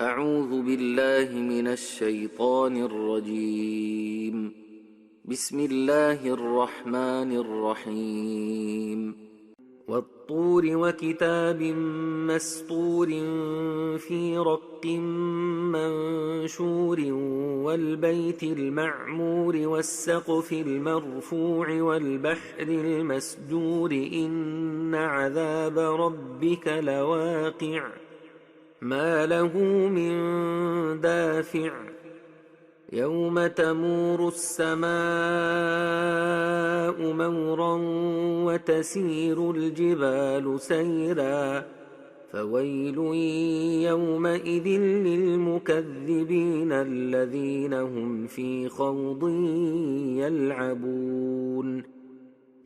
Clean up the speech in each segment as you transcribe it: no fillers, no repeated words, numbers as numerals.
أعوذ بالله من الشيطان الرجيم. بسم الله الرحمن الرحيم. والطور وكتاب مسطور في رق منشور والبيت المعمور والسقف المرفوع والبحر المسجور إن عذاب ربك لواقع ما له من دافع يوم تمور السماء مورا وتسير الجبال سيرا فويل يومئذ للمكذبين الذين هم في خوض يلعبون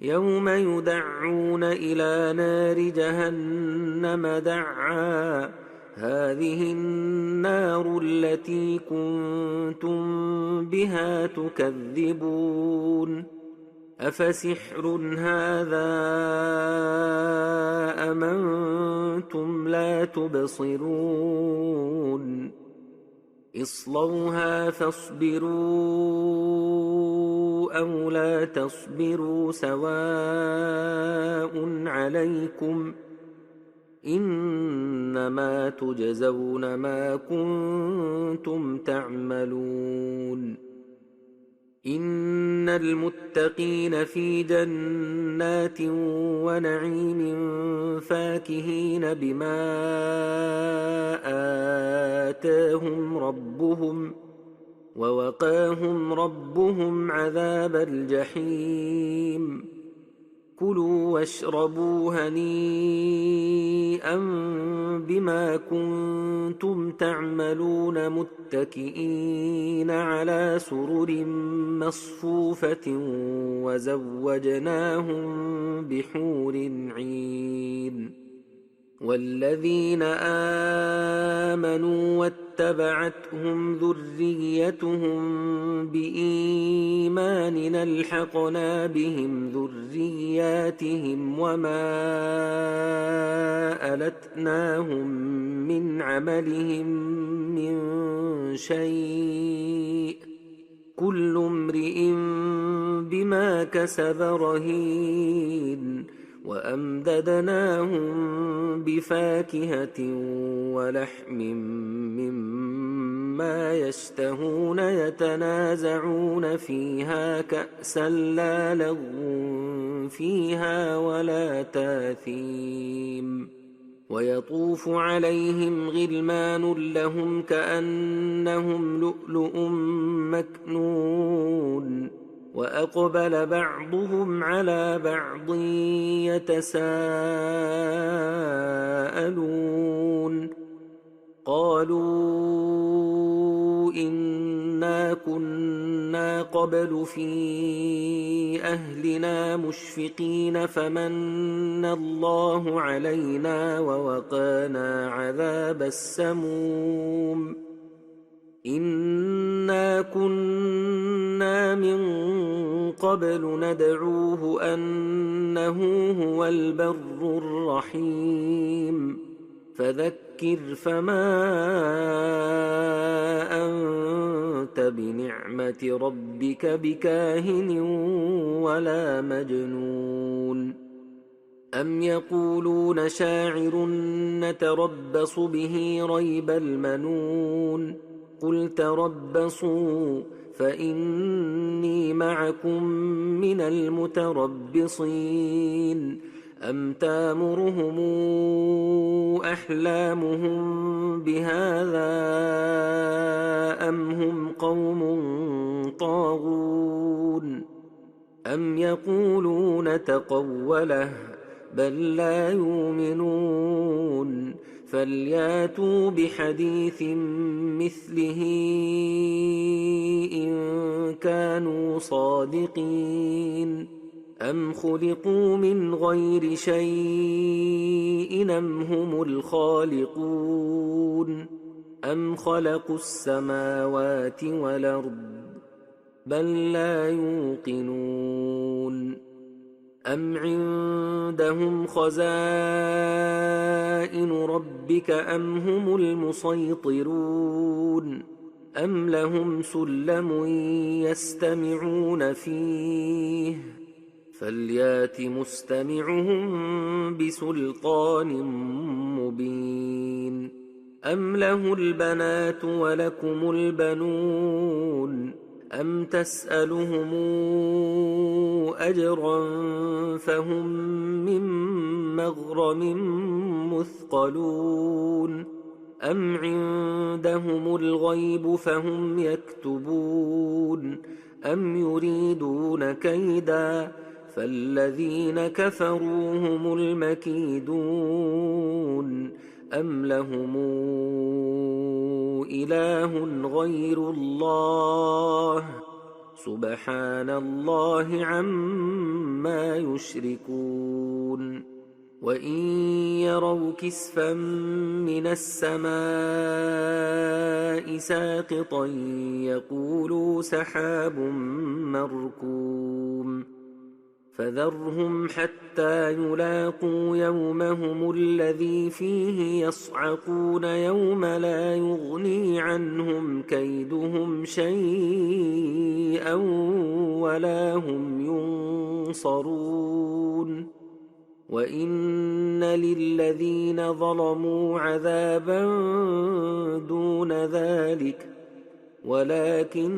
يوم يدعون إلى نار جهنم دعا هذه النار التي كنتم بها تكذبون أفسحر هذا أم أنتم لا تبصرون اصلوها فاصبروا أو لا تصبروا سواء عليكم إنما تجزون ما كنتم تعملون إن المتقين في جنات ونعيم فاكهين بما آتاهم ربهم ووقاهم ربهم عذاب الجحيم كلوا واشربوا هنيئا بما كنتم تعملون متكئين على سرر مصفوفة وزوجناهم بحور عين والذين آمنوا واتبعتهم ذريتهم بإيمان ألحقنا بهم ذرياتهم وما ألتناهم من عملهم من شيء كل امرئ بما كسب رهين وأمددناهم بفاكهة ولحم مما يشتهون يتنازعون فيها كأسا لا لغو فيها ولا تاثيم ويطوف عليهم غلمان لهم كأنهم لؤلؤ مكنون وأقبل بعضهم على بعض يتساءلون قالوا إنا كنا قبل في أهلنا مشفقين فمن الله علينا ووقانا عذاب السموم إنا كنا من قبل ندعوه أنه هو البر الرحيم فذكر فما أنت بنعمة ربك بكاهن ولا مجنون أم يقولون شاعر نتربص به ريب المنون قل تربصوا فإني معكم من المتربصين أم تامرهم أحلامهم بهذا أم هم قوم طاغون أم يقولون تقوله بل لا يؤمنون فلياتوا بحديث مثله إن كانوا صادقين أم خلقوا من غير شيء أم هم الخالقون أم خلقوا السماوات والأرض بل لا يوقنون أم عندهم خزائن ربك أم هم المسيطرون أم لهم سلم يستمعون فيه فليات مستمعهم بسلطان مبين أم له البنات ولكم البنون أم تسألهم أجرا فهم من مغرم مثقلون أم عندهم الغيب فهم يكتبون أم يريدون كيدا فالذين كفروا هم المكيدون أم لهم إله غير الله سبحان الله عما يشركون وإن يروا كسفا من السماء ساقطا يقولوا سحاب مركوم فذرهم حتى يلاقوا يومهم الذي فيه يصعقون يوم لا يغني عنهم كيدهم شيئا ولا هم ينصرون وإن للذين ظلموا عذابا دون ذلك ولكن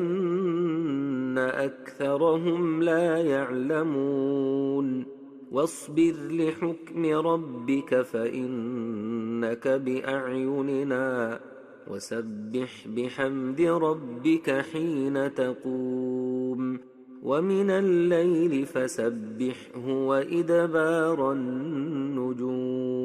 أكثرهم لا يعلمون واصبر لحكم ربك فإنك بأعيننا وسبح بحمد ربك حين تقوم ومن الليل فسبحه وإدبار النجوم